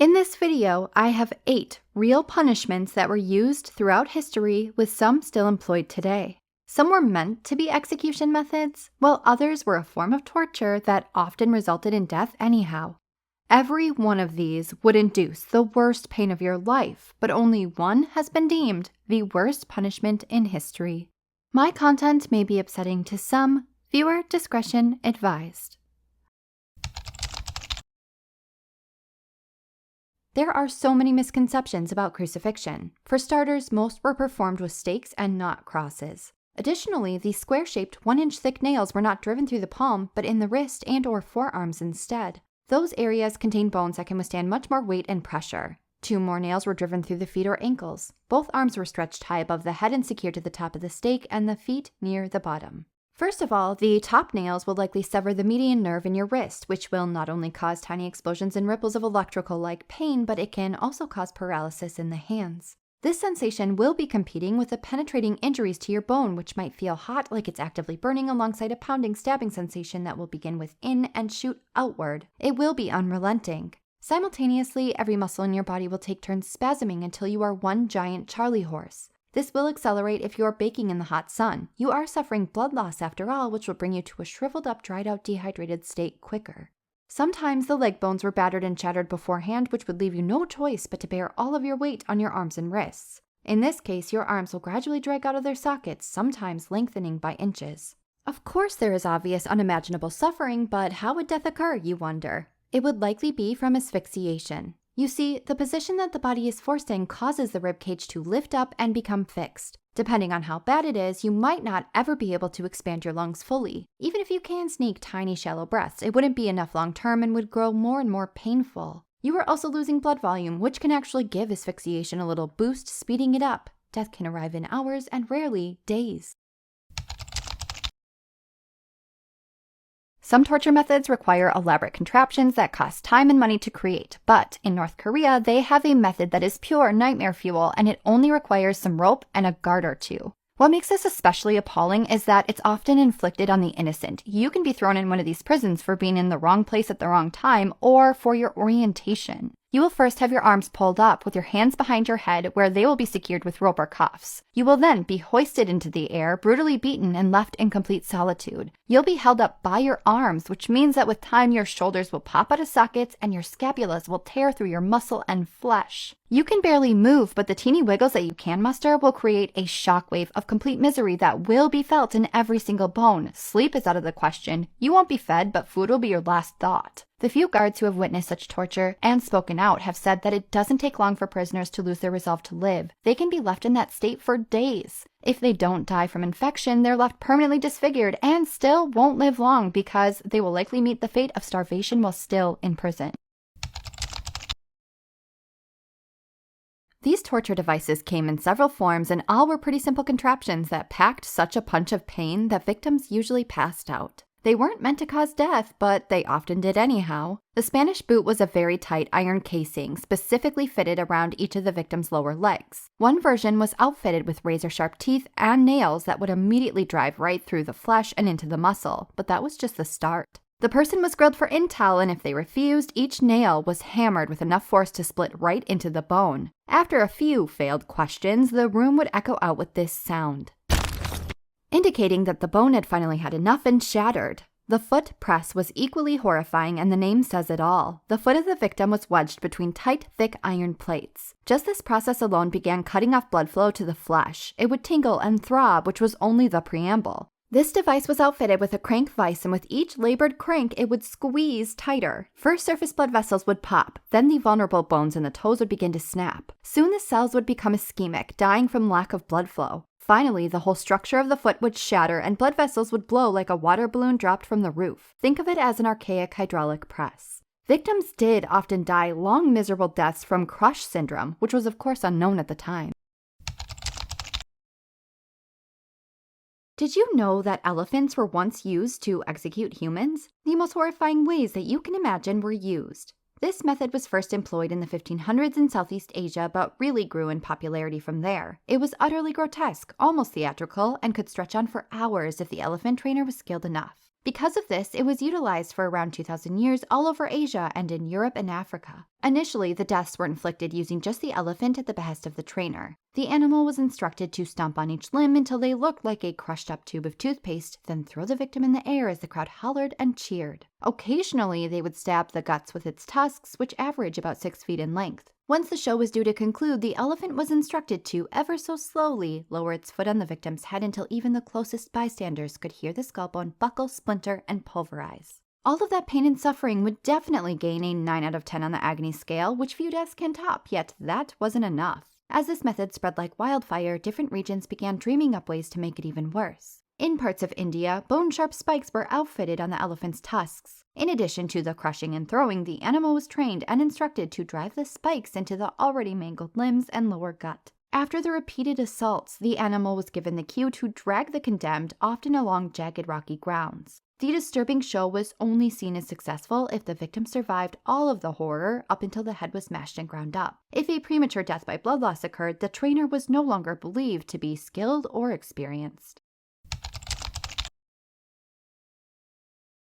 In this video, I have 8 real punishments that were used throughout history, with some still employed today. Some were meant to be execution methods, while others were a form of torture that often resulted in death anyhow. Every one of these would induce the worst pain of your life, but only one has been deemed the worst punishment in history. My content may be upsetting to some. Viewer discretion advised. There are so many misconceptions about crucifixion. For starters, most were performed with stakes and not crosses. Additionally, these square-shaped 1-inch thick nails were not driven through the palm, but in the wrist and/or forearms instead. Those areas contain bones that can withstand much more weight and pressure. 2 more nails were driven through the feet or ankles. Both arms were stretched high above the head and secured to the top of the stake, and the feet near the bottom. First of all, the top nails will likely sever the median nerve in your wrist, which will not only cause tiny explosions and ripples of electrical-like pain, but it can also cause paralysis in the hands. This sensation will be competing with the penetrating injuries to your bone, which might feel hot like it's actively burning, alongside a pounding, stabbing sensation that will begin within and shoot outward. It will be unrelenting. Simultaneously, every muscle in your body will take turns spasming until you are one giant Charlie horse. This will accelerate if you are baking in the hot sun. You are suffering blood loss after all, which will bring you to a shriveled up, dried out, dehydrated state quicker. Sometimes the leg bones were battered and shattered beforehand, which would leave you no choice but to bear all of your weight on your arms and wrists. In this case, your arms will gradually drag out of their sockets, sometimes lengthening by inches. Of course, there is obvious unimaginable suffering, but how would death occur, you wonder? It would likely be from asphyxiation. You see, the position that the body is forced in causes the ribcage to lift up and become fixed. Depending on how bad it is, you might not ever be able to expand your lungs fully. Even if you can sneak tiny, shallow breaths, it wouldn't be enough long term and would grow more and more painful. You are also losing blood volume, which can actually give asphyxiation a little boost, speeding it up. Death can arrive in hours and rarely days. Some torture methods require elaborate contraptions that cost time and money to create, but in North Korea, they have a method that is pure nightmare fuel, and it only requires some rope and a guard or two. What makes this especially appalling is that it's often inflicted on the innocent. You can be thrown in one of these prisons for being in the wrong place at the wrong time, or for your orientation. You will first have your arms pulled up with your hands behind your head, where they will be secured with rope or cuffs. You will then be hoisted into the air, brutally beaten, and left in complete solitude. You'll be held up by your arms, which means that with time your shoulders will pop out of sockets and your scapulas will tear through your muscle and flesh. You can barely move, but the teeny wiggles that you can muster will create a shockwave of complete misery that will be felt in every single bone. Sleep is out of the question. You won't be fed, but food will be your last thought. The few guards who have witnessed such torture and spoken out have said that it doesn't take long for prisoners to lose their resolve to live. They can be left in that state for days. If they don't die from infection, they're left permanently disfigured and still won't live long because they will likely meet the fate of starvation while still in prison. These torture devices came in several forms, and all were pretty simple contraptions that packed such a punch of pain that victims usually passed out. They weren't meant to cause death, but they often did anyhow. The Spanish boot was a very tight iron casing, specifically fitted around each of the victim's lower legs. One version was outfitted with razor-sharp teeth and nails that would immediately drive right through the flesh and into the muscle, but that was just the start. The person was grilled for intel, and if they refused, each nail was hammered with enough force to split right into the bone. After a few failed questions, the room would echo out with this sound, indicating that the bone had finally had enough and shattered. The foot press was equally horrifying, and the name says it all. The foot of the victim was wedged between tight, thick iron plates. Just this process alone began cutting off blood flow to the flesh. It would tingle and throb, which was only the preamble. This device was outfitted with a crank vise, and with each labored crank, it would squeeze tighter. First, surface blood vessels would pop, then the vulnerable bones in the toes would begin to snap. Soon the cells would become ischemic, dying from lack of blood flow. Finally, the whole structure of the foot would shatter and blood vessels would blow like a water balloon dropped from the roof. Think of it as an archaic hydraulic press. Victims did often die long, miserable deaths from crush syndrome, which was of course unknown at the time. Did you know that elephants were once used to execute humans? The most horrifying ways that you can imagine were used. This method was first employed in the 1500s in Southeast Asia, but really grew in popularity from there. It was utterly grotesque, almost theatrical, and could stretch on for hours if the elephant trainer was skilled enough. Because of this, it was utilized for around 2,000 years all over Asia and in Europe and Africa. Initially, the deaths were inflicted using just the elephant at the behest of the trainer. The animal was instructed to stomp on each limb until they looked like a crushed-up tube of toothpaste, then throw the victim in the air as the crowd hollered and cheered. Occasionally, they would stab the guts with its tusks, which average about 6 feet in length. Once the show was due to conclude, the elephant was instructed to, ever so slowly, lower its foot on the victim's head until even the closest bystanders could hear the skull bone buckle, splinter, and pulverize. All of that pain and suffering would definitely gain a 9 out of 10 on the agony scale, which few deaths can top, yet that wasn't enough. As this method spread like wildfire, different regions began dreaming up ways to make it even worse. In parts of India, bone-sharp spikes were outfitted on the elephant's tusks. In addition to the crushing and throwing, the animal was trained and instructed to drive the spikes into the already mangled limbs and lower gut. After the repeated assaults, the animal was given the cue to drag the condemned, often along jagged rocky grounds. The disturbing show was only seen as successful if the victim survived all of the horror up until the head was smashed and ground up. If a premature death by blood loss occurred, the trainer was no longer believed to be skilled or experienced.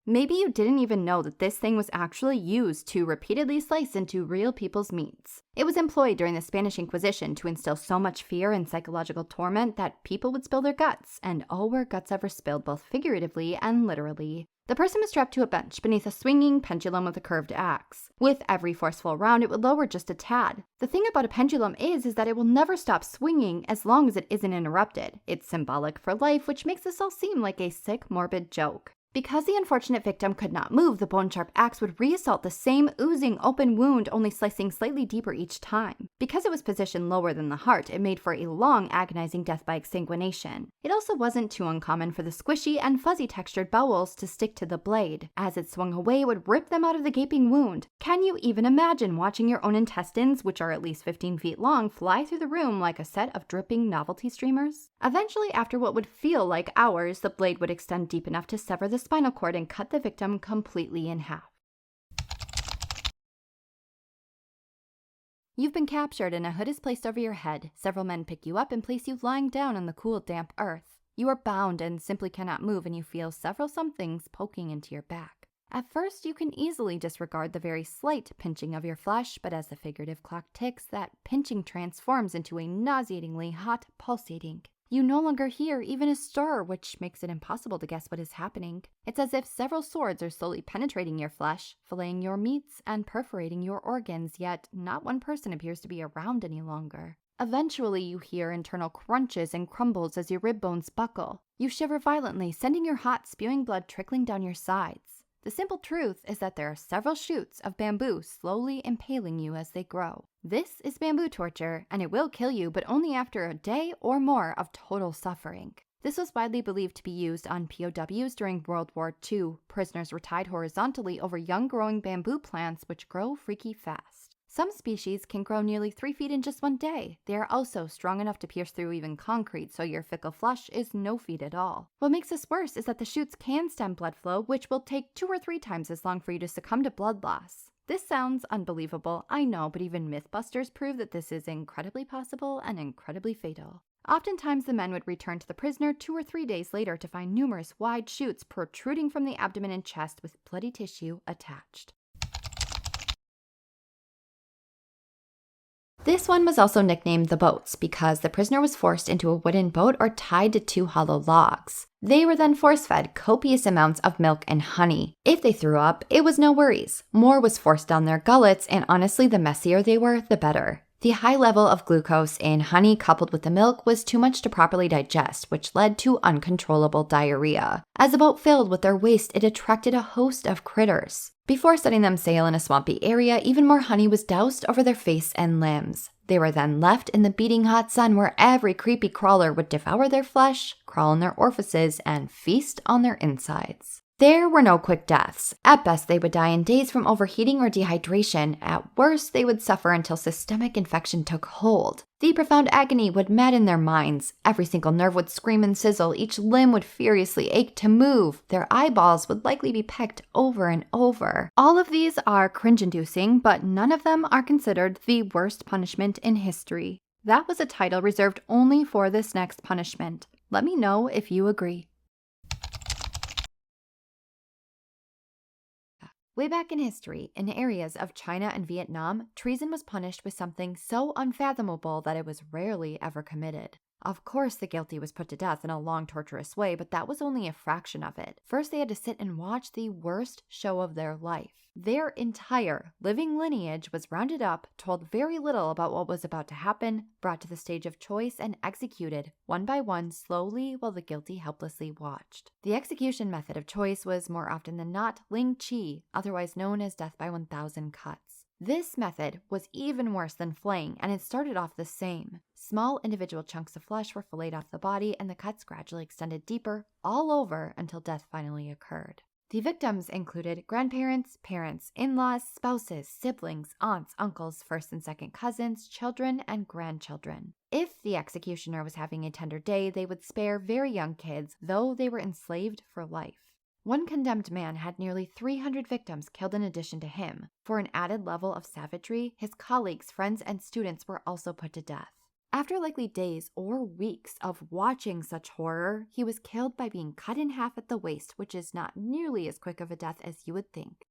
Maybe you didn't even know that this thing was actually used to repeatedly slice into real people's meats. It was employed during the Spanish Inquisition to instill so much fear and psychological torment that people would spill their guts, and oh, were guts ever spilled both figuratively and literally. The person was strapped to a bench beneath a swinging pendulum with a curved axe. With every forceful round, it would lower just a tad. The thing about a pendulum is that it will never stop swinging as long as it isn't interrupted. It's symbolic for life, which makes this all seem like a sick, morbid joke. Because the unfortunate victim could not move, the bone-sharp axe would reassault the same oozing open wound, only slicing slightly deeper each time. Because it was positioned lower than the heart, it made for a long, agonizing death by exsanguination. It also wasn't too uncommon for the squishy and fuzzy textured bowels to stick to the blade. As it swung away, it would rip them out of the gaping wound. Can you even imagine watching your own intestines, which are at least 15 feet long, fly through the room like a set of dripping novelty streamers? Eventually, after what would feel like hours, the blade would extend deep enough to sever the spinal cord and cut the victim completely in half. You've been captured and a hood is placed over your head. Several men pick you up and place you lying down on the cool, damp earth. You are bound and simply cannot move, and you feel several somethings poking into your back. At first, you can easily disregard the very slight pinching of your flesh, but as the figurative clock ticks, that pinching transforms into a nauseatingly hot, pulsating. You no longer hear even a stir, which makes it impossible to guess what is happening. It's as if several swords are slowly penetrating your flesh, filleting your meats, and perforating your organs, yet not one person appears to be around any longer. Eventually, you hear internal crunches and crumbles as your rib bones buckle. You shiver violently, sending your hot, spewing blood trickling down your sides. The simple truth is that there are several shoots of bamboo slowly impaling you as they grow. This is bamboo torture, and it will kill you, but only after a day or more of total suffering. This was widely believed to be used on POWs during World War II. Prisoners were tied horizontally over young growing bamboo plants which grow freaky fast. Some species can grow nearly 3 feet in just one day. They are also strong enough to pierce through even concrete, so your fickle flesh is no feat at all. What makes this worse is that the shoots can stem blood flow, which will take 2 or 3 times as long for you to succumb to blood loss. This sounds unbelievable, I know, but even Mythbusters prove that this is incredibly possible and incredibly fatal. Oftentimes, the men would return to the prisoner 2 or 3 days later to find numerous wide shoots protruding from the abdomen and chest with bloody tissue attached. This one was also nicknamed the boats because the prisoner was forced into a wooden boat or tied to 2 hollow logs. They were then force-fed copious amounts of milk and honey. If they threw up, it was no worries. More was forced down their gullets, and honestly, the messier they were, the better. The high level of glucose in honey coupled with the milk was too much to properly digest, which led to uncontrollable diarrhea. As the boat filled with their waste, it attracted a host of critters. Before setting them sail in a swampy area, even more honey was doused over their face and limbs. They were then left in the beating hot sun where every creepy crawler would devour their flesh, crawl in their orifices, and feast on their insides. There were no quick deaths. At best, they would die in days from overheating or dehydration. At worst, they would suffer until systemic infection took hold. The profound agony would madden their minds. Every single nerve would scream and sizzle. Each limb would furiously ache to move. Their eyeballs would likely be pecked over and over. All of these are cringe-inducing, but none of them are considered the worst punishment in history. That was a title reserved only for this next punishment. Let me know if you agree. Way back in history, in areas of China and Vietnam, treason was punished with something so unfathomable that it was rarely ever committed. Of course, the guilty was put to death in a long, torturous way, but that was only a fraction of it. First, they had to sit and watch the worst show of their life. Their entire living lineage was rounded up, told very little about what was about to happen, brought to the stage of choice, and executed, one by one, slowly, while the guilty helplessly watched. The execution method of choice was, more often than not, Ling Chi, otherwise known as death by 1,000 cuts. This method was even worse than flaying, and it started off the same. Small individual chunks of flesh were filleted off the body, and the cuts gradually extended deeper, all over, until death finally occurred. The victims included grandparents, parents, in-laws, spouses, siblings, aunts, uncles, first and second cousins, children, and grandchildren. If the executioner was having a tender day, they would spare very young kids, though they were enslaved for life. One condemned man had nearly 300 victims killed in addition to him. For an added level of savagery, his colleagues, friends, and students were also put to death. After likely days or weeks of watching such horror, he was killed by being cut in half at the waist, which is not nearly as quick of a death as you would think.